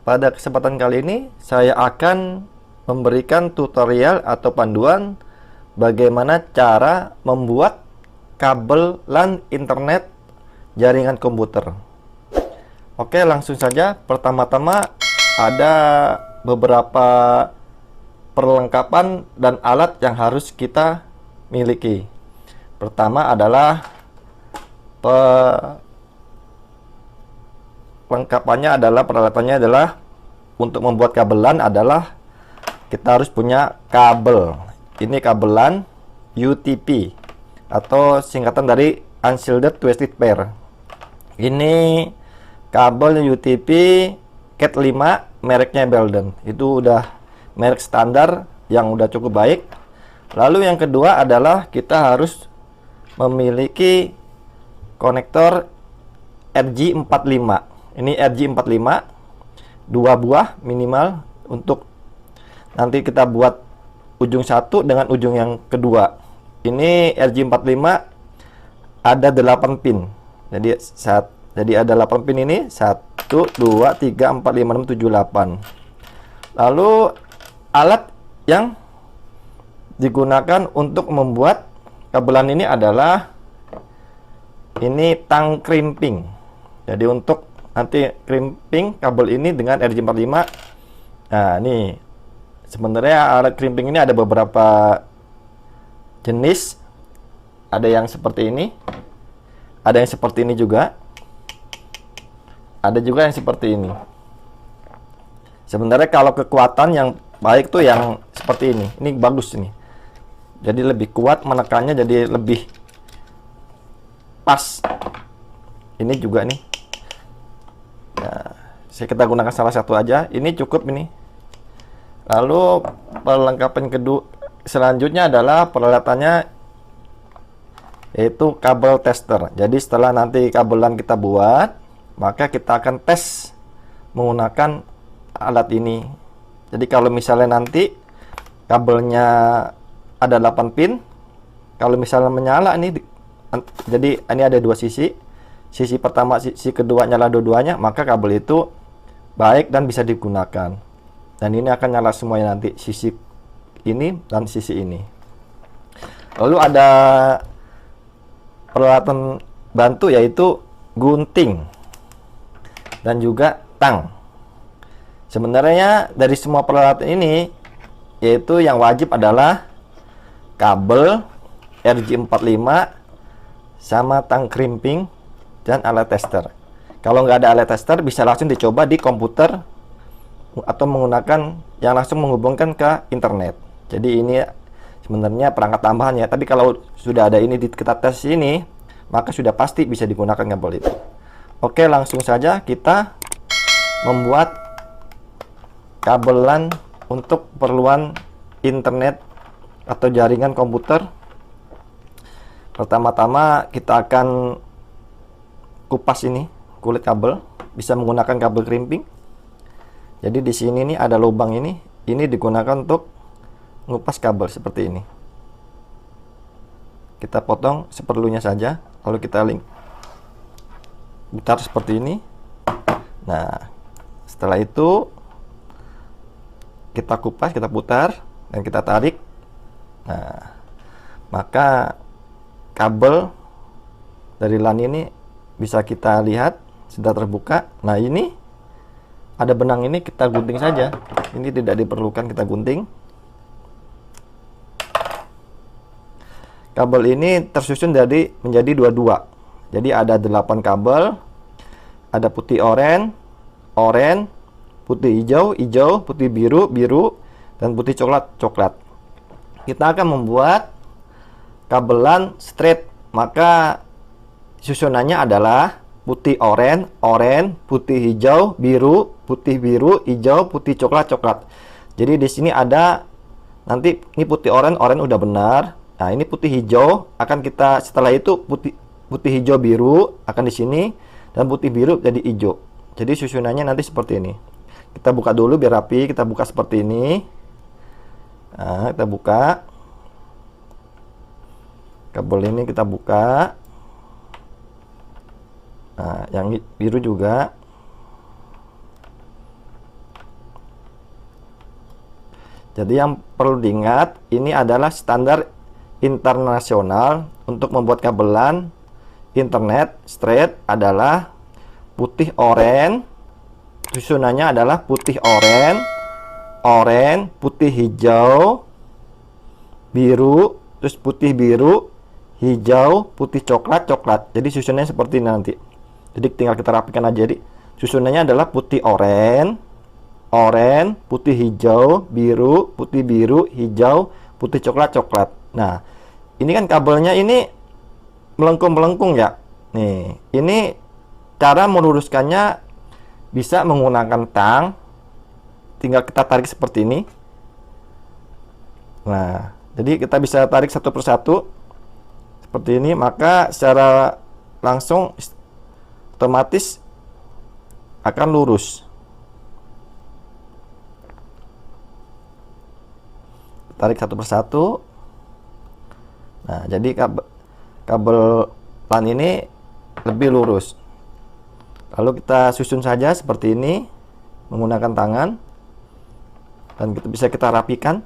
pada kesempatan kali ini saya akan memberikan tutorial atau panduan bagaimana cara membuat kabel LAN internet jaringan komputer. Oke, langsung saja. Pertama-tama ada beberapa perlengkapan dan alat yang harus kita miliki. Pertama adalah peralatannya adalah untuk membuat kabel LAN adalah kita harus punya kabel. Ini kabel LAN UTP atau singkatan dari Unshielded Twisted Pair. Ini kabel UTP Cat 5 mereknya Belden. Itu udah merek standar yang udah cukup baik. Lalu yang kedua adalah kita harus memiliki konektor RJ45. Ini RJ45 2 buah minimal untuk nanti kita buat ujung satu dengan ujung yang kedua. Ini RJ45 ada 8 pin. Jadi ada 8 pin ini 1 2 3 4 5 6 7 8. Lalu alat yang digunakan untuk membuat kabelan ini adalah ini tang crimping. Jadi untuk nanti crimping kabel ini dengan RJ45. Nah, ini sebenarnya alat crimping ini ada beberapa jenis. Ada yang seperti ini, ada yang seperti ini juga, ada juga yang seperti ini. Sebenarnya kalau kekuatan yang baik tuh yang seperti ini. Ini bagus ini. Jadi lebih kuat menekannya, jadi lebih pas. Ini juga nih. Nah, kita gunakan salah satu aja. Ini cukup ini. Lalu perlengkapan kedua selanjutnya adalah peralatannya yaitu kabel tester. Jadi setelah nanti kabelan kita buat, maka kita akan tes menggunakan alat ini. Jadi kalau misalnya nanti kabelnya ada 8 pin, kalau misalnya menyala ini, jadi ini ada dua sisi. Sisi pertama, sisi kedua nyala dua-duanya, maka kabel itu baik dan bisa digunakan. Dan ini akan nyala semuanya nanti, sisi ini dan sisi ini. Lalu ada peralatan bantu yaitu gunting dan juga tang. Sebenarnya dari semua peralatan ini, yaitu yang wajib adalah kabel RJ45 sama tang crimping dan alat tester. Kalau nggak ada alat tester, bisa langsung dicoba di komputer atau menggunakan yang langsung menghubungkan ke internet. Jadi ini sebenarnya perangkat tambahan ya. Tapi kalau sudah ada ini kita tes ini, maka sudah pasti bisa digunakan kabel itu. Oke, langsung saja kita membuat kabel LAN untuk keperluan internet atau jaringan komputer. Pertama-tama kita akan kupas ini kulit kabel, bisa menggunakan kabel crimping. Jadi di sini nih ada lubang ini digunakan untuk ngupas kabel seperti ini. Kita potong seperlunya saja, lalu kita putar seperti ini. Nah, setelah itu kita kupas, kita putar dan kita tarik. Nah, maka kabel dari LAN ini bisa kita lihat sudah terbuka. Nah, ini ada benang ini, kita gunting saja. Ini tidak diperlukan kita gunting. Kabel ini tersusun menjadi dua-dua. Jadi ada 8 kabel. Ada putih oranye, putih hijau, putih biru, dan putih coklat. Kita akan membuat kabel LAN straight. Maka susunannya adalah putih oranye, putih hijau, putih biru, hijau, putih coklat. Jadi di sini ada nanti ini putih oranye udah benar. Nah, ini putih hijau akan kita setelah itu putih hijau biru akan di sini dan putih biru jadi hijau. Jadi susunannya nanti seperti ini. Kita buka dulu biar rapi. Kita buka seperti ini. Nah, kita buka kabel ini, kita buka. Nah, yang biru juga. Jadi yang perlu diingat, ini adalah standar internasional untuk membuat kabelan internet straight adalah putih oranye, susunannya adalah putih oranye, oranye, putih hijau, biru, terus putih biru, hijau, putih coklat, coklat. Jadi susunannya seperti ini nanti. Jadi tinggal kita rapikan aja. Jadi susunannya adalah putih oranye, oranye, putih hijau, biru, putih biru, hijau, putih coklat, coklat. Nah, ini kan kabelnya ini melengkung-melengkung ya. Nih, ini cara meluruskannya bisa menggunakan tang. Tinggal kita tarik seperti ini. Nah, jadi kita bisa tarik satu persatu seperti ini, maka secara langsung otomatis akan lurus. Tarik satu persatu. Nah, jadi kabel LAN ini lebih lurus. Lalu kita susun saja seperti ini menggunakan tangan, dan bisa kita rapikan.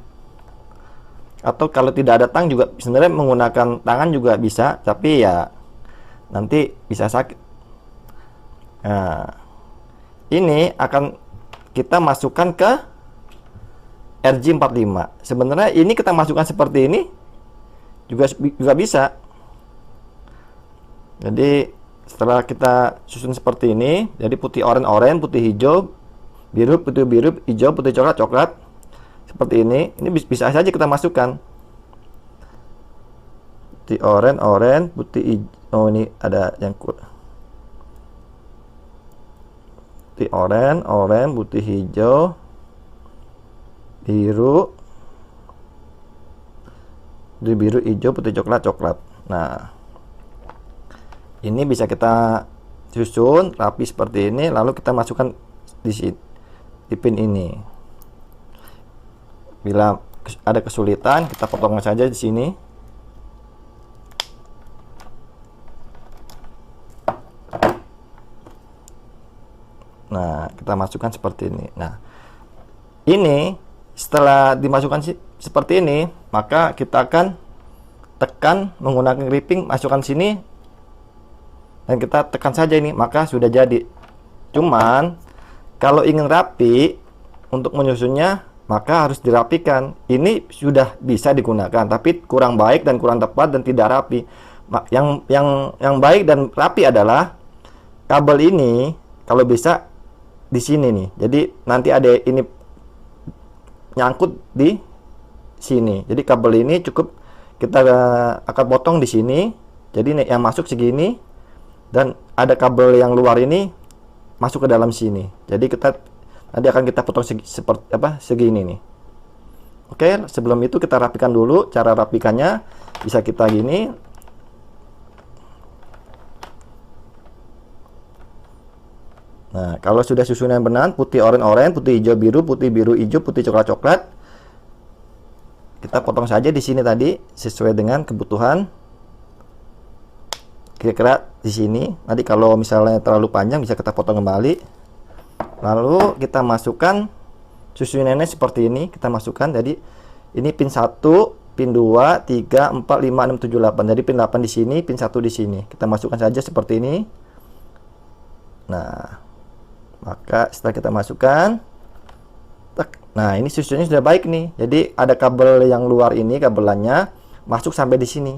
Atau kalau tidak ada tang juga sebenarnya menggunakan tangan juga bisa, tapi ya nanti bisa sakit. Nah, ini akan kita masukkan ke RJ45. Sebenarnya ini kita masukkan seperti ini juga bisa. Jadi setelah kita susun seperti ini, jadi putih oranye, putih hijau, biru, putih biru, hijau, putih coklat, coklat. Seperti ini bisa saja kita masukkan. Putih oranye, putih hijau. Oh, ini ada yang putih oranye, putih hijau, biru, biru, hijau, putih coklat, coklat. Nah, ini bisa kita susun rapi seperti ini, lalu kita masukkan di sini, di pin ini. Bila ada kesulitan, kita potong saja di sini. Nah, kita masukkan seperti ini. Nah, ini setelah dimasukkan seperti ini, maka kita akan tekan menggunakan gripping, masukkan sini, dan kita tekan saja ini, maka sudah jadi. Cuman kalau ingin rapi untuk menyusunnya, maka harus dirapikan. Ini sudah bisa digunakan, tapi kurang baik dan kurang tepat dan tidak rapi. Yang baik dan rapi adalah kabel ini kalau bisa di sini nih. Jadi nanti ada ini nyangkut di sini. Jadi kabel ini cukup kita akan potong di sini. Jadi yang masuk segini, dan ada kabel yang luar ini masuk ke dalam sini. Jadi nanti akan kita potong segini nih. Oke, sebelum itu kita rapikan dulu. Cara rapikannya bisa kita gini. Nah, kalau sudah susunan benar, putih oranye, putih hijau biru, putih biru hijau, putih coklat coklat, kita potong saja di sini tadi sesuai dengan kebutuhan. Kira-kira di sini. Nanti kalau misalnya terlalu panjang bisa kita potong kembali. Lalu kita masukkan susunannya seperti ini. Kita masukkan. Jadi ini pin 1, pin 2, 3, 4, 5, 6, 7, 8. Jadi pin 8 di sini, pin 1 di sini. Kita masukkan saja seperti ini. Nah, maka setelah kita masukkan, nah ini susunannya sudah baik nih. Jadi ada kabel yang luar ini, kabelannya masuk sampai di sini.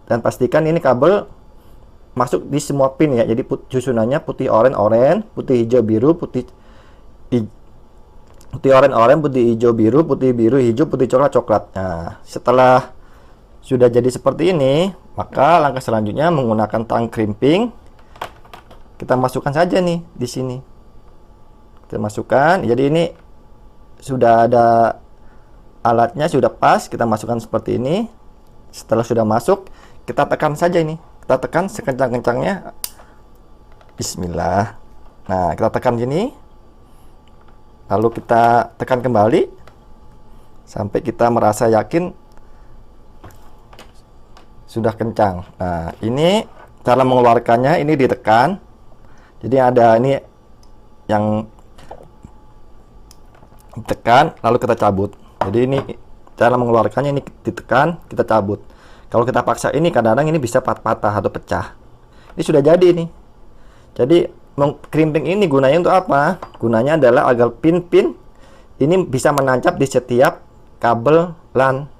Dan pastikan ini kabel masuk di semua pin ya. Jadi susunannya putih oranye, putih hijau biru, putih oranye, putih hijau biru, putih biru hijau, putih coklat coklat. Nah, setelah sudah jadi seperti ini, maka langkah selanjutnya menggunakan tang crimping. Kita masukkan saja nih di sini. Kita masukkan. Jadi ini sudah ada alatnya, sudah pas. Kita masukkan seperti ini. Setelah sudah masuk, kita tekan saja ini. Kita tekan sekencang-kencangnya. Bismillah. Nah, kita tekan gini. Lalu kita tekan kembali sampai kita merasa yakin sudah kencang. Nah, ini cara mengeluarkannya, ini ditekan. Jadi ada ini yang ditekan, lalu kita cabut. Jadi ini cara mengeluarkannya, ini ditekan, kita cabut. Kalau kita paksa ini, kadang-kadang ini bisa patah atau pecah. Ini sudah jadi nih. Jadi crimping ini gunanya untuk apa? Gunanya adalah agar pin-pin ini bisa menancap di setiap kabel LAN,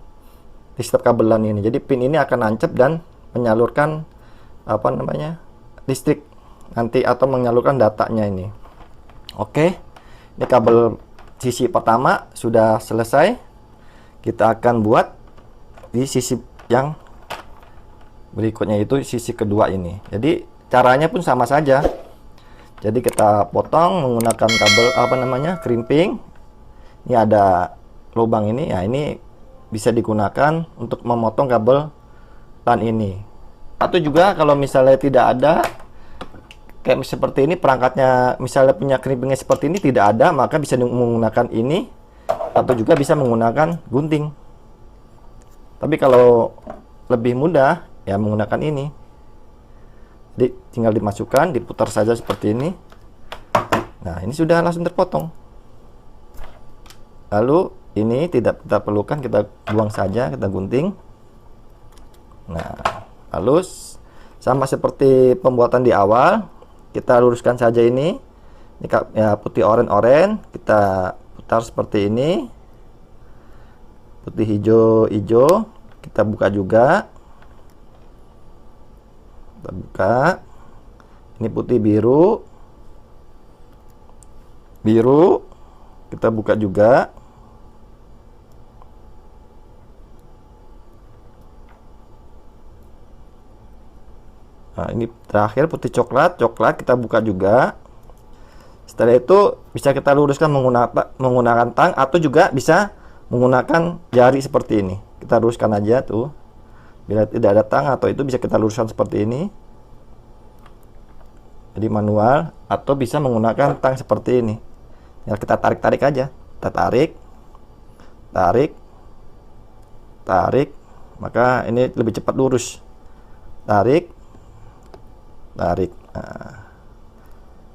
di setiap kabel LAN ini. Jadi pin ini akan nancap dan menyalurkan apa namanya, listrik nanti, atau menyalurkan datanya ini. Oke, ini kabel sisi pertama sudah selesai. Kita akan buat di sisi yang berikutnya, itu sisi kedua ini. Jadi caranya pun sama saja. Jadi kita potong menggunakan kabel apa namanya, crimping. Ini ada lubang ini, ya ini bisa digunakan untuk memotong kabel LAN ini. Atau juga kalau misalnya tidak ada kayak seperti ini perangkatnya, misalnya punya crimpingnya seperti ini tidak ada, maka bisa menggunakan ini, atau juga bisa menggunakan gunting. Tapi kalau lebih mudah ya menggunakan ini. Jadi tinggal dimasukkan, diputar saja seperti ini. Nah, ini sudah langsung terpotong. Lalu ini tidak kita perlukan, kita buang saja, kita gunting. Nah, lalu sama seperti pembuatan di awal, kita luruskan saja ini. Ini ya, putih oranye, kita putar seperti ini. Putih hijau, kita buka juga. Kita buka. Ini putih biru, kita buka juga. Nah, ini terakhir putih coklat kita buka juga. Setelah itu bisa kita luruskan menggunakan tang, atau juga bisa menggunakan jari seperti ini. Kita luruskan aja tuh. Bila tidak ada tang atau itu, bisa kita luruskan seperti ini. Jadi manual, atau bisa menggunakan tang seperti ini. Ya, kita tarik-tarik aja. Kita tarik. Maka ini lebih cepat lurus. Tarik. Nah,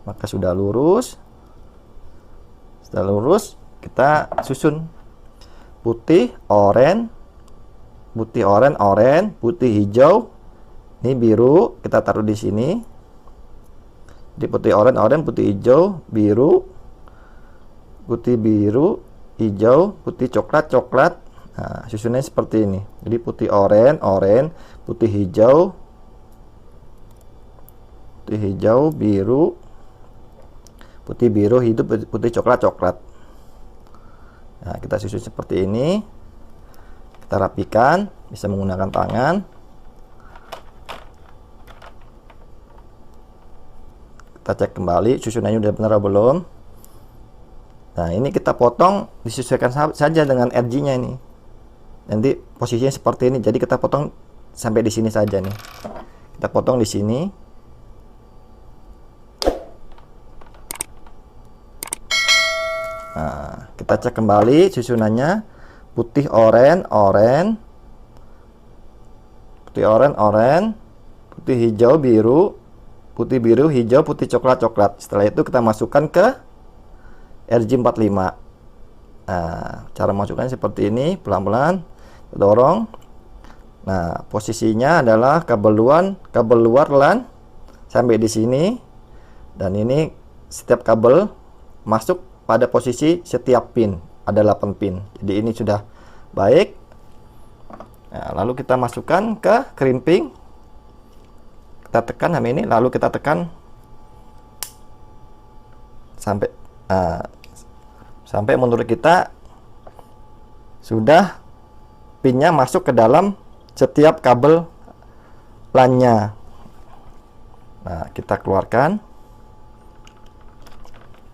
maka sudah lurus. Setelah lurus, kita susun putih oranye, putih hijau, ini biru, kita taruh di sini. Di putih oranye, putih hijau, biru, putih biru, hijau, putih coklat. Nah, susunnya seperti ini. Jadi putih oranye, putih hijau, biru, putih biru, hijau, putih coklat. Nah, kita susun seperti ini. Kita rapikan, bisa menggunakan tangan. Kita cek kembali susunannya udah benar atau belum. Nah, ini kita potong, disesuaikan saja dengan RG-nya ini. Nanti posisinya seperti ini. Jadi kita potong sampai di sini saja nih. Kita potong di sini. Nah, kita cek kembali susunannya. Putih oranye, putih hijau, biru, hijau, putih coklat. Setelah itu kita masukkan ke RG45. Nah, cara masukkannya seperti ini, pelan-pelan kita dorong. Nah, posisinya adalah kabel luar LAN sampai di sini, dan ini setiap kabel masuk pada posisi setiap pin. Ada 8 pin. Jadi ini sudah baik. Nah, lalu kita masukkan ke crimping. Kita tekan sampai ini, lalu kita tekan sampai menurut kita sudah pinnya masuk ke dalam setiap kabel LAN-nya. Nah, kita keluarkan.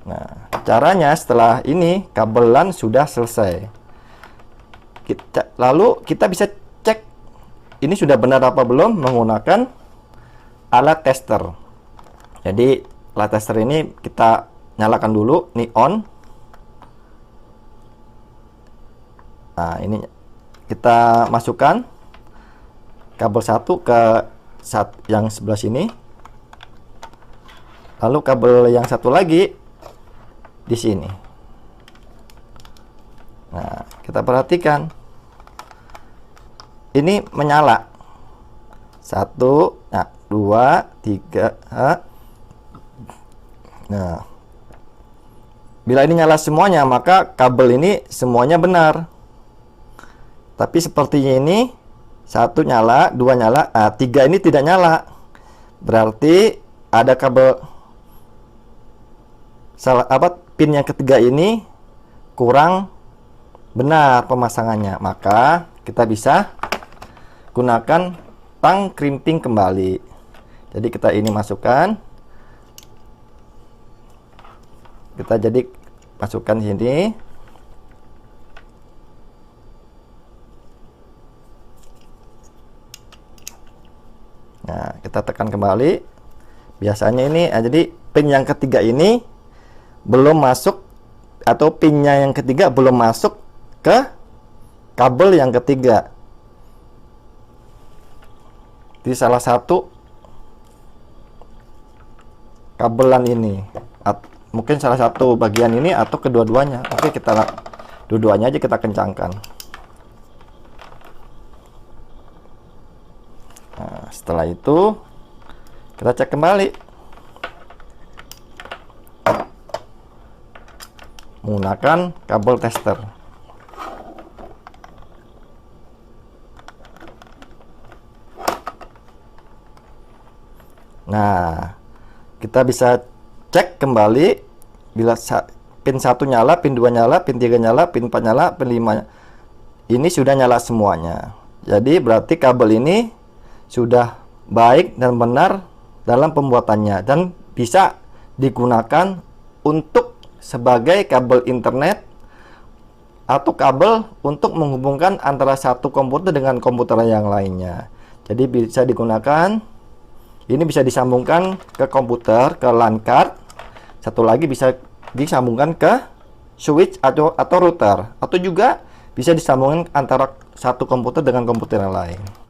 Nah, caranya setelah ini kabel LAN sudah selesai. Lalu kita bisa cek ini sudah benar apa belum menggunakan alat tester. Jadi alat tester ini kita nyalakan dulu, ini on. Nah, ini kita masukkan kabel satu ke yang sebelah sini. Lalu kabel yang satu lagi di sini. Nah, kita perhatikan. Ini menyala. 1, nah, 2, 3. Nah, bila ini nyala semuanya, maka kabel ini semuanya benar. Tapi sepertinya ini 1 nyala, 2 nyala, 3 ini tidak nyala. Berarti ada kabel pin yang ketiga ini kurang benar pemasangannya. Maka kita bisa gunakan tang crimping kembali. Jadi kita ini masukkan. Kita jadi masukkan sini. Nah, kita tekan kembali. Biasanya ini, jadi pin yang ketiga ini belum masuk, atau pinnya yang ketiga belum masuk ke kabel yang ketiga. Di salah satu kabelan ini, mungkin salah satu bagian ini atau kedua-duanya. Oke, kita dua-duanya aja kita kencangkan. Nah, setelah itu kita cek kembali menggunakan kabel tester. Nah, kita bisa cek kembali bila pin 1 nyala, pin 2 nyala, pin 3 nyala, pin 4 nyala, pin 5 ini sudah nyala semuanya. Jadi berarti kabel ini sudah baik dan benar dalam pembuatannya dan bisa digunakan untuk sebagai kabel internet atau kabel untuk menghubungkan antara satu komputer dengan komputer yang lainnya. Jadi bisa digunakan, ini bisa disambungkan ke komputer, ke LAN card. Satu lagi bisa disambungkan ke switch atau router, atau juga bisa disambungkan antara satu komputer dengan komputer yang lain.